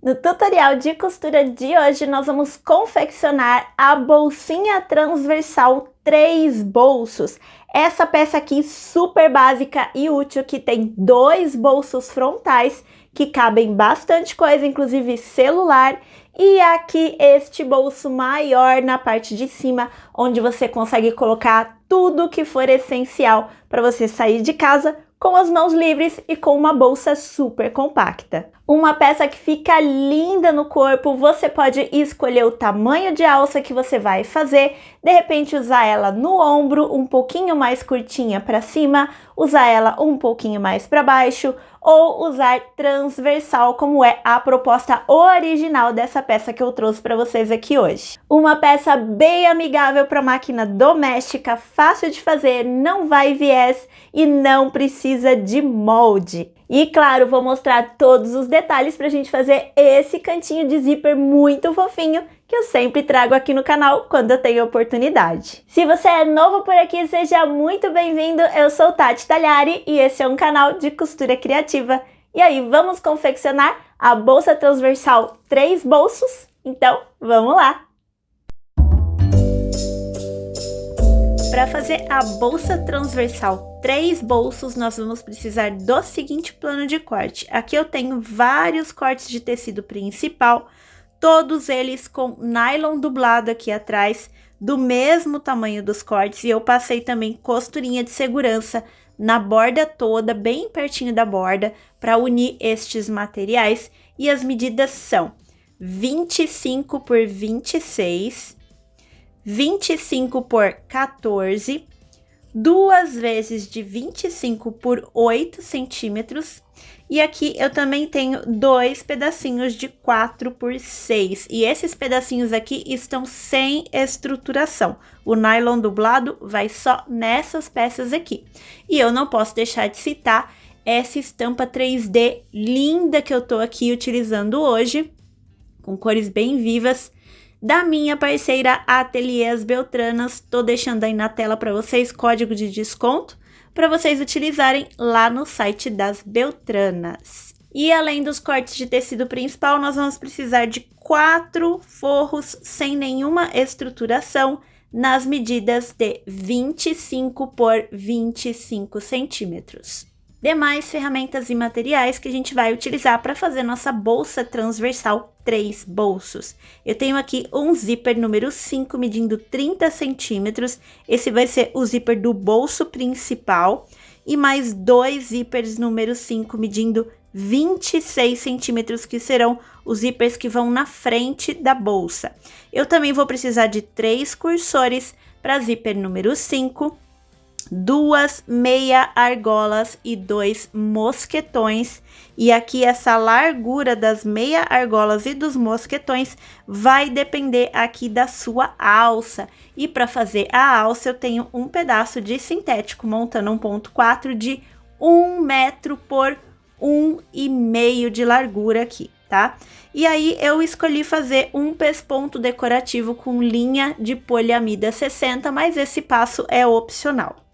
No tutorial de costura de hoje, nós vamos confeccionar a bolsinha transversal 3 bolsos. Essa peça aqui super básica e útil, que tem 2 bolsos frontais, que cabem bastante coisa, inclusive celular. E aqui este bolso maior na parte de cima, onde você consegue colocar tudo que for essencial para você sair de casa com as mãos livres e com uma bolsa super compacta. Uma peça que fica linda no corpo, você pode escolher o tamanho de alça que você vai fazer, de repente usar ela no ombro, um pouquinho mais curtinha para cima, usar ela um pouquinho mais para baixo, ou usar transversal, como é a proposta original dessa peça que eu trouxe para vocês aqui hoje. Uma peça bem amigável para máquina doméstica, fácil de fazer, não vai viés e não precisa de molde. E claro, vou mostrar todos os detalhes para a gente fazer esse cantinho de zíper muito fofinho que eu sempre trago aqui no canal quando eu tenho oportunidade. Se você é novo por aqui, seja muito bem-vindo. Eu sou Tati Tagliari e esse é um canal de costura criativa. E aí, vamos confeccionar a bolsa transversal 3 bolsos? Então, vamos lá! Para fazer a bolsa transversal 3 bolsos, nós vamos precisar do seguinte plano de corte. Aqui eu tenho vários cortes de tecido principal, todos eles com nylon dublado aqui atrás, do mesmo tamanho dos cortes, e eu passei também costurinha de segurança na borda toda, bem pertinho da borda, para unir estes materiais. E as medidas são 25 por 26, 25 por 14, 2 vezes de 25 por 8 centímetros. E aqui eu também tenho 2 pedacinhos de 4 por 6. E esses pedacinhos aqui estão sem estruturação. O nylon dublado vai só nessas peças aqui. E eu não posso deixar de citar essa estampa 3D linda que eu tô aqui utilizando hoje, com cores bem vivas, da minha parceira Ateliês Beltranas. Tô deixando aí na tela para vocês código de desconto para vocês utilizarem lá no site das Beltranas. E além dos cortes de tecido principal, nós vamos precisar de 4 forros sem nenhuma estruturação nas medidas de 25 por 25 centímetros. Demais ferramentas e materiais que a gente vai utilizar para fazer nossa bolsa transversal 3 bolsos. Eu tenho aqui um zíper número 5 medindo 30 centímetros, esse vai ser o zíper do bolso principal, e mais 2 zíperes número 5 medindo 26 centímetros, que serão os zíperes que vão na frente da bolsa. Eu também vou precisar de 3 cursores para zíper número 5, 2 meia argolas e 2 mosquetões. E aqui essa largura das meia argolas e dos mosquetões vai depender aqui da sua alça. E para fazer a alça eu tenho um pedaço de sintético montando 1,4 de 1 metro por 1,5 de largura aqui, tá? E aí eu escolhi fazer um pesponto decorativo com linha de poliamida 60, mas esse passo é opcional.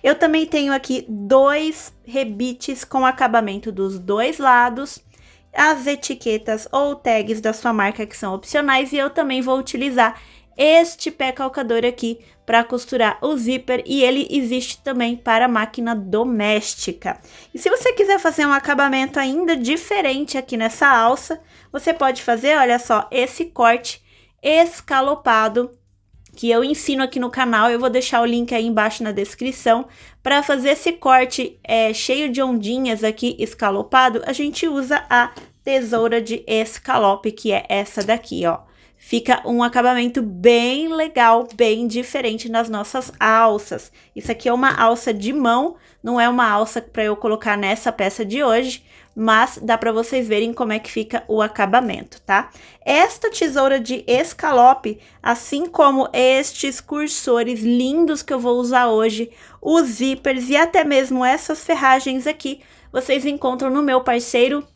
Eu também tenho aqui 2 rebites com acabamento dos 2 lados, as etiquetas ou tags da sua marca que são opcionais, e eu também vou utilizar este pé calcador aqui para costurar o zíper, e ele existe também para máquina doméstica. E se você quiser fazer um acabamento ainda diferente aqui nessa alça, você pode fazer, olha só, esse corte escalopado que eu ensino aqui no canal. Eu vou deixar o link aí embaixo na descrição. Para fazer esse corte cheio de ondinhas aqui, escalopado, a gente usa a tesoura de escalope, que é essa daqui, ó. Fica um acabamento bem legal, bem diferente nas nossas alças. Isso aqui é uma alça de mão, não é uma alça para eu colocar nessa peça de hoje, mas dá para vocês verem como é que fica o acabamento, tá? Esta tesoura de escalope, assim como estes cursores lindos que eu vou usar hoje, os zíperes e até mesmo essas ferragens aqui, vocês encontram no meu parceiro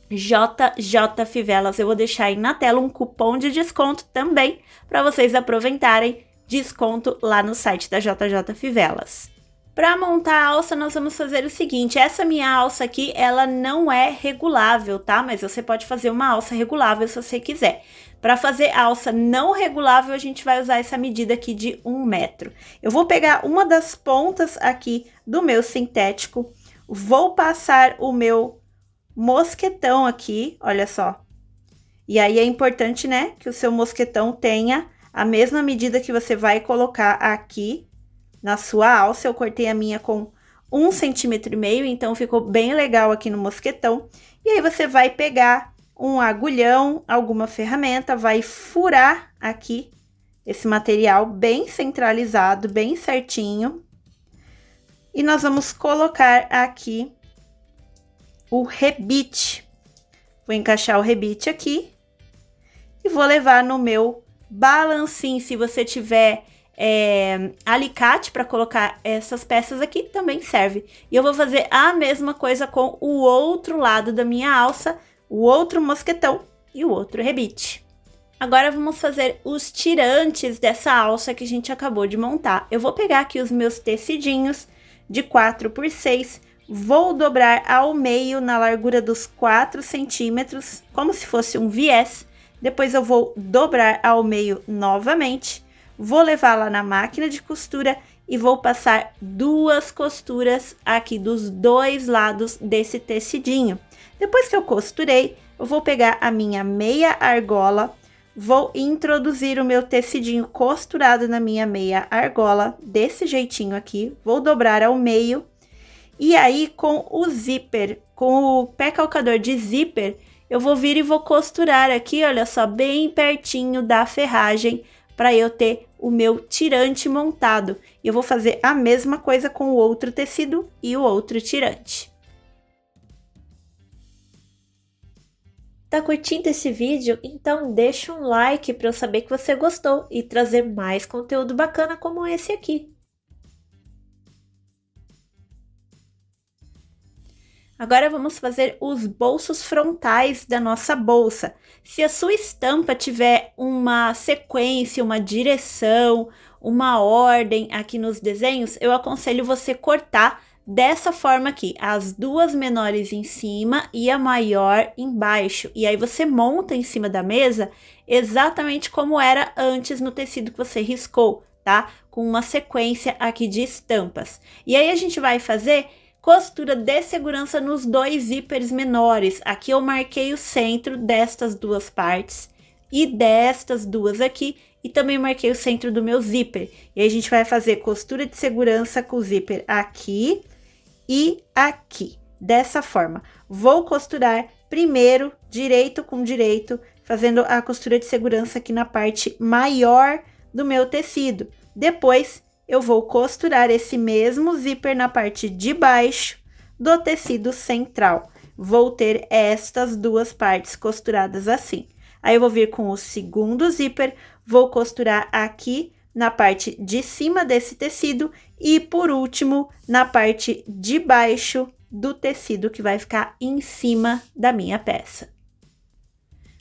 JJ Fivelas. Eu vou deixar aí na tela um cupom de desconto também para vocês aproveitarem desconto lá no site da JJ Fivelas. Para montar a alça, nós vamos fazer o seguinte, essa minha alça aqui, ela não é regulável, tá? Mas você pode fazer uma alça regulável se você quiser. Para fazer alça não regulável, a gente vai usar essa medida aqui de 1 metro. Eu vou pegar uma das pontas aqui do meu sintético, vou passar o meu mosquetão aqui, olha só. E aí é importante, né, que o seu mosquetão tenha a mesma medida que você vai colocar aqui na sua alça. Eu cortei a minha com 1,5 centímetro, então ficou bem legal aqui no mosquetão. E aí você vai pegar um agulhão, alguma ferramenta, vai furar aqui esse material bem centralizado, bem certinho. E nós vamos colocar aqui o rebite. Vou encaixar o rebite aqui e vou levar no meu balancinho. Se você tiver alicate para colocar essas peças aqui, também serve. E eu vou fazer a mesma coisa com o outro lado da minha alça, o outro mosquetão e o outro rebite. Agora vamos fazer os tirantes dessa alça que a gente acabou de montar. Eu vou pegar aqui os meus tecidinhos de 4 por 6, vou dobrar ao meio na largura dos 4 centímetros, como se fosse um viés. Depois eu vou dobrar ao meio novamente, vou levar lá na máquina de costura e vou passar 2 costuras aqui dos 2 lados desse tecidinho. Depois que eu costurei, eu vou pegar a minha meia argola, vou introduzir o meu tecidinho costurado na minha meia argola, desse jeitinho aqui, vou dobrar ao meio. E aí, com o zíper, com o pé calcador de zíper, eu vou vir e vou costurar aqui, olha só, bem pertinho da ferragem, para eu ter o meu tirante montado. E eu vou fazer a mesma coisa com o outro tecido e o outro tirante. Tá curtindo esse vídeo? Então deixa um like para eu saber que você gostou e trazer mais conteúdo bacana como esse aqui. Agora vamos fazer os bolsos frontais da nossa bolsa. Se a sua estampa tiver uma sequência, uma direção, uma ordem aqui nos desenhos, eu aconselho você cortar dessa forma aqui, as 2 menores em cima e a maior embaixo. E aí você monta em cima da mesa exatamente como era antes no tecido que você riscou, tá? Com uma sequência aqui de estampas. E aí a gente vai fazer costura de segurança nos 2 zíperes menores. Aqui eu marquei o centro destas 2 partes e destas 2 aqui, e também marquei o centro do meu zíper. E aí a gente vai fazer costura de segurança com o zíper aqui e aqui, dessa forma. Vou costurar primeiro direito com direito, fazendo a costura de segurança aqui na parte maior do meu tecido. Depois eu vou costurar esse mesmo zíper na parte de baixo do tecido central. Vou ter estas 2 partes costuradas assim. Aí eu vou vir com o segundo zíper, vou costurar aqui na parte de cima desse tecido e, por último, na parte de baixo do tecido que vai ficar em cima da minha peça.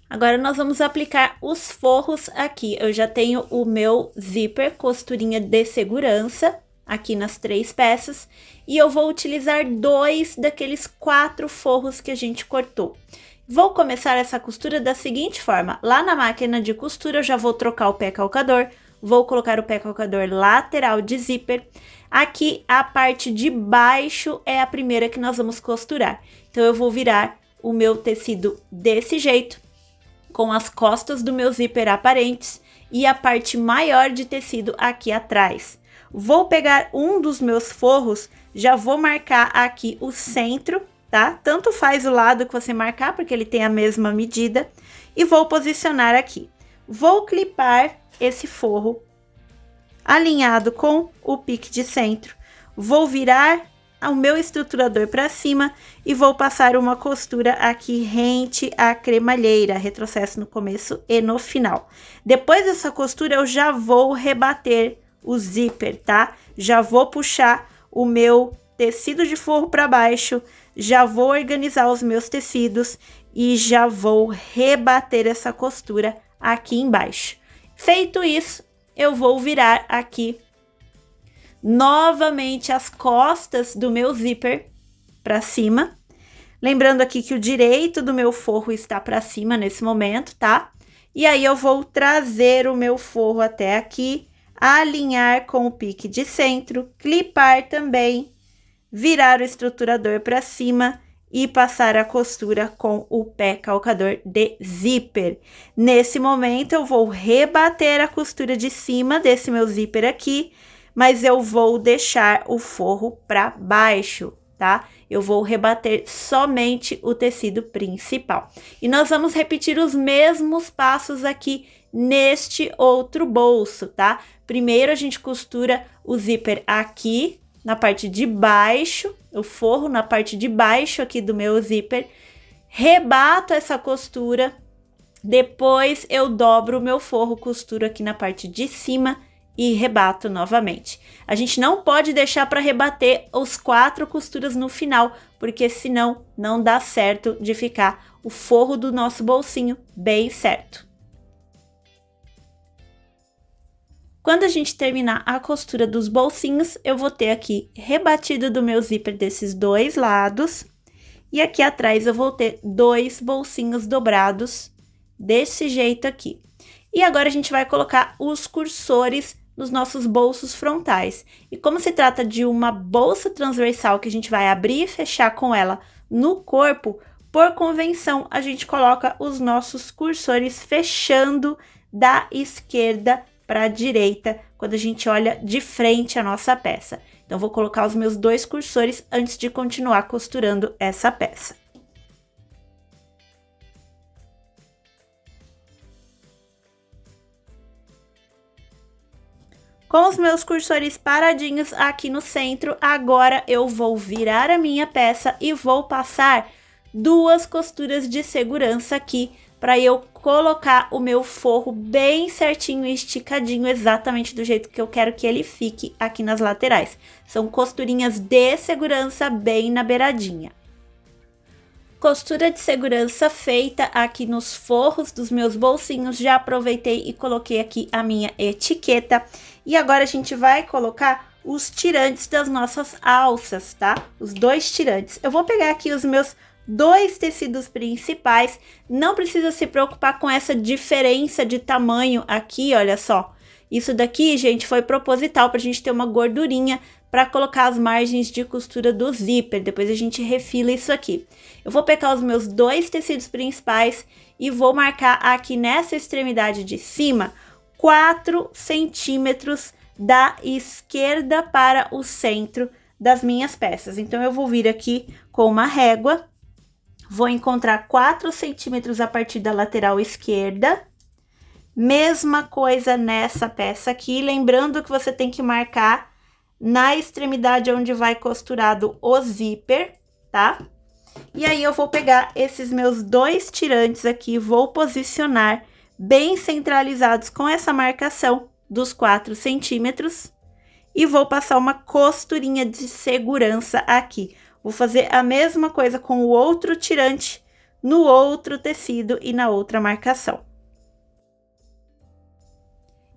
Agora nós vamos aplicar os forros aqui. Eu já tenho o meu zíper, costurinha de segurança, aqui nas 3 peças, e eu vou utilizar 2 daqueles 4 forros que a gente cortou. Vou começar essa costura da seguinte forma: lá na máquina de costura eu já vou trocar o pé calcador, vou colocar o pé calcador lateral de zíper. Aqui a parte de baixo é a primeira que nós vamos costurar. Então eu vou virar o meu tecido desse jeito, com as costas do meu zíper aparentes e a parte maior de tecido aqui atrás. Vou pegar um dos meus forros, já vou marcar aqui o centro, tá? Tanto faz o lado que você marcar, porque ele tem a mesma medida, e vou posicionar aqui. Vou clipar esse forro alinhado com o pique de centro. Vou virar o meu estruturador para cima e vou passar uma costura aqui rente à cremalheira, retrocesso no começo e no final. Depois dessa costura eu já vou rebater o zíper, tá? Já vou puxar o meu tecido de forro para baixo, já vou organizar os meus tecidos e já vou rebater essa costura aqui embaixo. Feito isso, eu vou virar aqui novamente as costas do meu zíper para cima. Lembrando aqui que o direito do meu forro está para cima nesse momento, tá? E aí eu vou trazer o meu forro até aqui, alinhar com o pique de centro, clipar também, virar o estruturador para cima e passar a costura com o pé calcador de zíper. Nesse momento eu vou rebater a costura de cima desse meu zíper aqui, mas eu vou deixar o forro para baixo, tá? Eu vou rebater somente o tecido principal. E nós vamos repetir os mesmos passos aqui neste outro bolso, tá? Primeiro a gente costura o zíper aqui na parte de baixo, o forro na parte de baixo aqui do meu zíper, rebato essa costura, depois eu dobro o meu forro, costuro aqui na parte de cima e rebato novamente. A gente não pode deixar para rebater os 4 costuras no final, porque senão não dá certo de ficar o forro do nosso bolsinho bem certo. Quando a gente terminar a costura dos bolsinhos, eu vou ter aqui rebatido do meu zíper desses 2 lados, e aqui atrás eu vou ter 2 bolsinhos dobrados desse jeito aqui. E agora a gente vai colocar os cursores nos nossos bolsos frontais. E como se trata de uma bolsa transversal que a gente vai abrir e fechar com ela no corpo, por convenção, a gente coloca os nossos cursores fechando da esquerda para a direita, quando a gente olha de frente a nossa peça. Então, vou colocar os meus 2 cursores antes de continuar costurando essa peça. Com os meus cursores paradinhos aqui no centro, agora eu vou virar a minha peça e vou passar 2 costuras de segurança aqui para eu colocar o meu forro bem certinho e esticadinho, exatamente do jeito que eu quero que ele fique aqui nas laterais. São costurinhas de segurança bem na beiradinha. Costura de segurança feita aqui nos forros dos meus bolsinhos, já aproveitei e coloquei aqui a minha etiqueta. E agora a gente vai colocar os tirantes das nossas alças, tá? Os 2 tirantes. Eu vou pegar aqui os meus 2 tecidos principais, não precisa se preocupar com essa diferença de tamanho aqui, olha só. Isso daqui, gente, foi proposital pra gente ter uma gordurinha para colocar as margens de costura do zíper, depois a gente refila isso aqui. Eu vou pegar os meus 2 tecidos principais e vou marcar aqui nessa extremidade de cima 4 centímetros da esquerda para o centro das minhas peças. Então, eu vou vir aqui com uma régua, vou encontrar 4 centímetros a partir da lateral esquerda. Mesma coisa nessa peça aqui, lembrando que você tem que marcar na extremidade onde vai costurado o zíper, tá? E aí, eu vou pegar esses meus 2 tirantes aqui, vou posicionar bem centralizados com essa marcação dos 4 centímetros e vou passar uma costurinha de segurança aqui. Vou fazer a mesma coisa com o outro tirante no outro tecido e na outra marcação.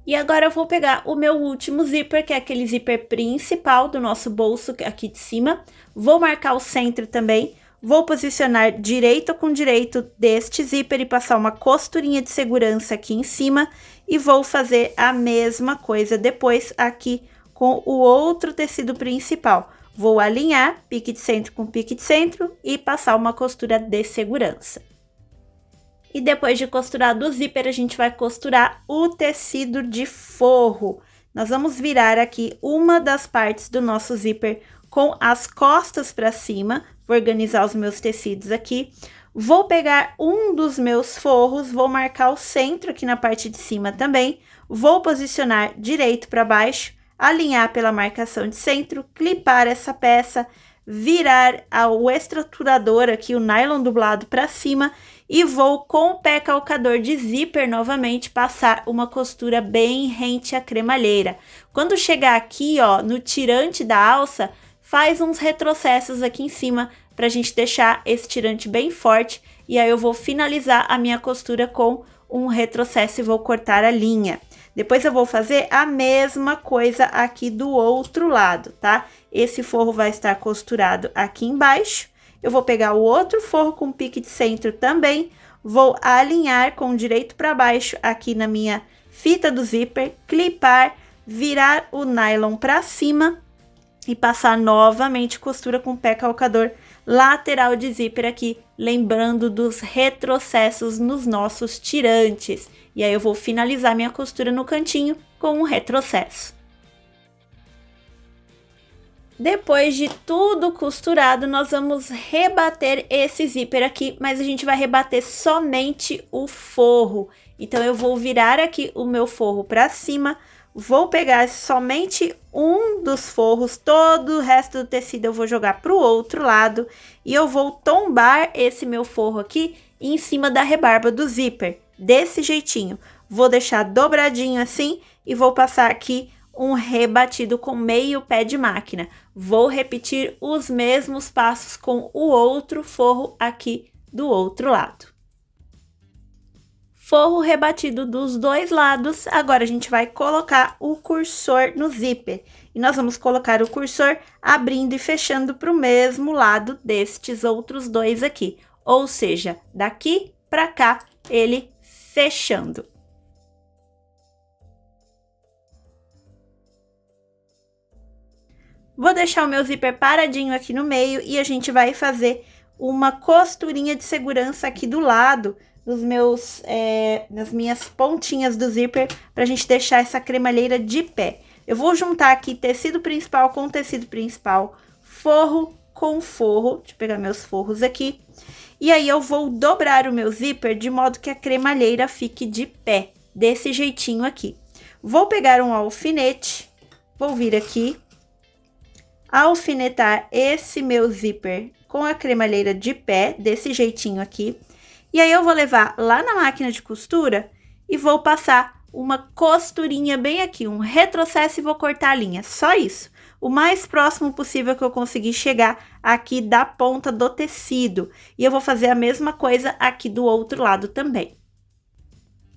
E agora eu vou pegar o meu último zíper, que é aquele zíper principal do nosso bolso aqui de cima. Vou marcar o centro também. Vou posicionar direito com direito deste zíper e passar uma costurinha de segurança aqui em cima. E vou fazer a mesma coisa depois aqui com o outro tecido principal. Vou alinhar pique de centro com pique de centro e passar uma costura de segurança. E depois de costurado o zíper, a gente vai costurar o tecido de forro. Nós vamos virar aqui uma das partes do nosso zíper com as costas para cima. Vou organizar os meus tecidos aqui. Vou pegar um dos meus forros, vou marcar o centro aqui na parte de cima também. Vou posicionar direito para baixo, alinhar pela marcação de centro, clipar essa peça, virar o estruturador aqui, o nylon dublado para cima, e vou com o pé calcador de zíper novamente passar uma costura bem rente à cremalheira. Quando chegar aqui, ó, no tirante da alça, faz uns retrocessos aqui em cima para a gente deixar esse tirante bem forte, e aí eu vou finalizar a minha costura com um retrocesso e vou cortar a linha. Depois eu vou fazer a mesma coisa aqui do outro lado, tá? Esse forro vai estar costurado aqui embaixo. Eu vou pegar o outro forro com pique de centro também, vou alinhar com o direito para baixo aqui na minha fita do zíper, clipar, virar o nylon para cima e passar novamente costura com pé calcador lateral de zíper aqui, lembrando dos retrocessos nos nossos tirantes. E aí eu vou finalizar minha costura no cantinho com um retrocesso. Depois de tudo costurado, nós vamos rebater esse zíper aqui, mas a gente vai rebater somente o forro. Então, eu vou virar aqui o meu forro para cima, vou pegar somente um dos forros, todo o resto do tecido eu vou jogar para o outro lado e eu vou tombar esse meu forro aqui em cima da rebarba do zíper, desse jeitinho. Vou deixar dobradinho assim e vou passar aqui um rebatido com meio pé de máquina. Vou repetir os mesmos passos com o outro forro aqui do outro lado. Forro rebatido dos dois lados, agora a gente vai colocar o cursor no zíper. E nós vamos colocar o cursor abrindo e fechando para o mesmo lado destes outros dois aqui. Ou seja, daqui para cá, ele fechando. Vou deixar o meu zíper paradinho aqui no meio e a gente vai fazer uma costurinha de segurança aqui do lado nas minhas pontinhas do zíper para a gente deixar essa cremalheira de pé. Eu vou juntar aqui tecido principal com tecido principal, forro com forro, deixa eu pegar meus forros aqui, e aí eu vou dobrar o meu zíper de modo que a cremalheira fique de pé, desse jeitinho aqui. Vou pegar um alfinete, vou vir aqui, alfinetar esse meu zíper com a cremalheira de pé, desse jeitinho aqui. E aí eu vou levar lá na máquina de costura e vou passar uma costurinha bem aqui, um retrocesso e vou cortar a linha, só isso. O mais próximo possível que eu conseguir chegar aqui da ponta do tecido. E eu vou fazer a mesma coisa aqui do outro lado também.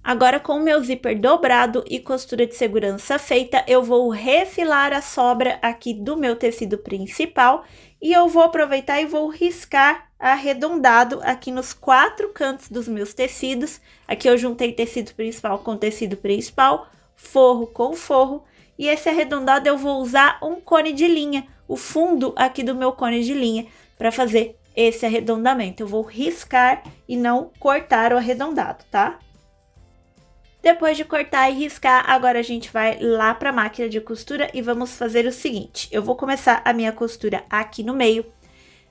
Agora, com o meu zíper dobrado e costura de segurança feita, eu vou refilar a sobra aqui do meu tecido principal e eu vou aproveitar e vou riscar arredondado aqui nos 4 cantos dos meus tecidos. Aqui eu juntei tecido principal com tecido principal, forro com forro, e esse arredondado eu vou usar um cone de linha, o fundo aqui do meu cone de linha, para fazer esse arredondamento. Eu vou riscar e não cortar o arredondado, tá? Depois de cortar e riscar, agora a gente vai lá para a máquina de costura e vamos fazer o seguinte. Eu vou começar a minha costura aqui no meio,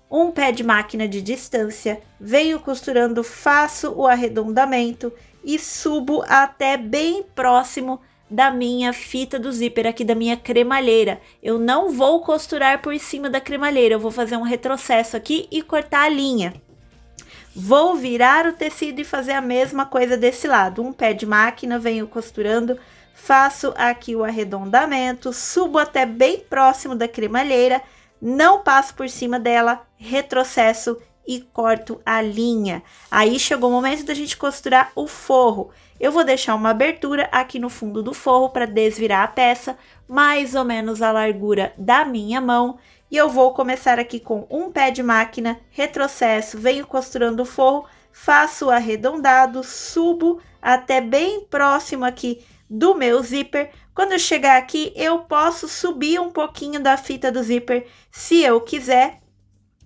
um pé de máquina de distância, venho costurando, faço o arredondamento e subo até bem próximo da minha fita do zíper aqui, da minha cremalheira. Eu não vou costurar por cima da cremalheira, eu vou fazer um retrocesso aqui e cortar a linha. Vou virar o tecido e fazer a mesma coisa desse lado. Um pé de máquina, venho costurando, faço aqui o arredondamento, subo até bem próximo da cremalheira, não passo por cima dela, retrocesso e corto a linha. Aí chegou o momento da gente costurar o forro. Eu vou deixar uma abertura aqui no fundo do forro para desvirar a peça, mais ou menos a largura da minha mão. E eu vou começar aqui com um pé de máquina, retrocesso, venho costurando o forro, faço o arredondado, subo até bem próximo aqui do meu zíper. Quando eu chegar aqui, eu posso subir um pouquinho da fita do zíper, se eu quiser.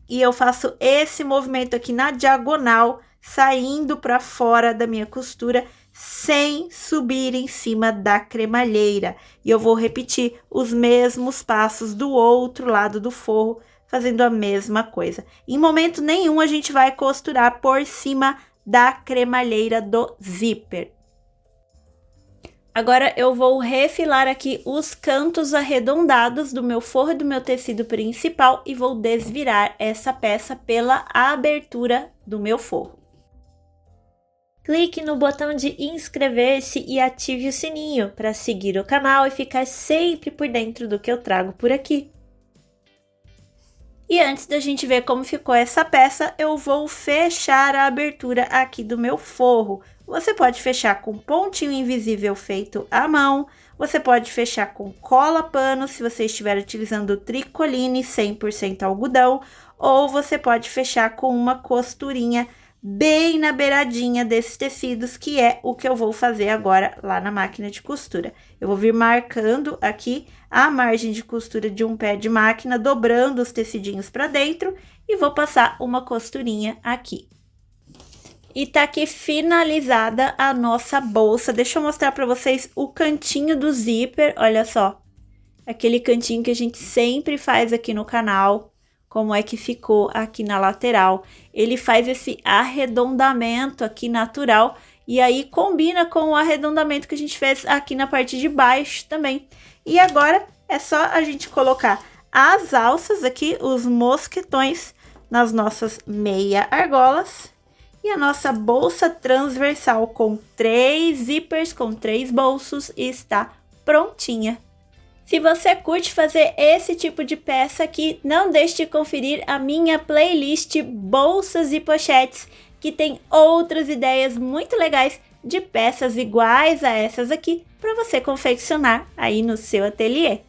E eu faço esse movimento aqui na diagonal, saindo para fora da minha costura, sem subir em cima da cremalheira. E eu vou repetir os mesmos passos do outro lado do forro, fazendo a mesma coisa. Em momento nenhum a gente vai costurar por cima da cremalheira do zíper. Agora eu vou refilar aqui os cantos arredondados do meu forro e do meu tecido principal e vou desvirar essa peça pela abertura do meu forro. Clique no botão de inscrever-se e ative o sininho para seguir o canal e ficar sempre por dentro do que eu trago por aqui. E antes da gente ver como ficou essa peça, eu vou fechar a abertura aqui do meu forro. Você pode fechar com pontinho invisível feito à mão, você pode fechar com cola pano se você estiver utilizando tricoline 100% algodão, ou você pode fechar com uma costurinha bem na beiradinha desses tecidos, que é o que eu vou fazer agora lá na máquina de costura. Eu vou vir marcando aqui a margem de costura de um pé de máquina, dobrando os tecidinhos para dentro e vou passar uma costurinha aqui. E tá aqui finalizada a nossa bolsa. Deixa eu mostrar para vocês o cantinho do zíper, olha só. Aquele cantinho que a gente sempre faz aqui no canal. Como é que ficou aqui na lateral. Ele faz esse arredondamento aqui natural e aí combina com o arredondamento que a gente fez aqui na parte de baixo também. E agora é só a gente colocar as alças aqui, os mosquetões, nas nossas meia argolas. E a nossa bolsa transversal com 3 zippers, com 3 bolsos, está prontinha. Se você curte fazer esse tipo de peça aqui, não deixe de conferir a minha playlist Bolsas e Pochetes, que tem outras ideias muito legais de peças iguais a essas aqui para você confeccionar aí no seu ateliê.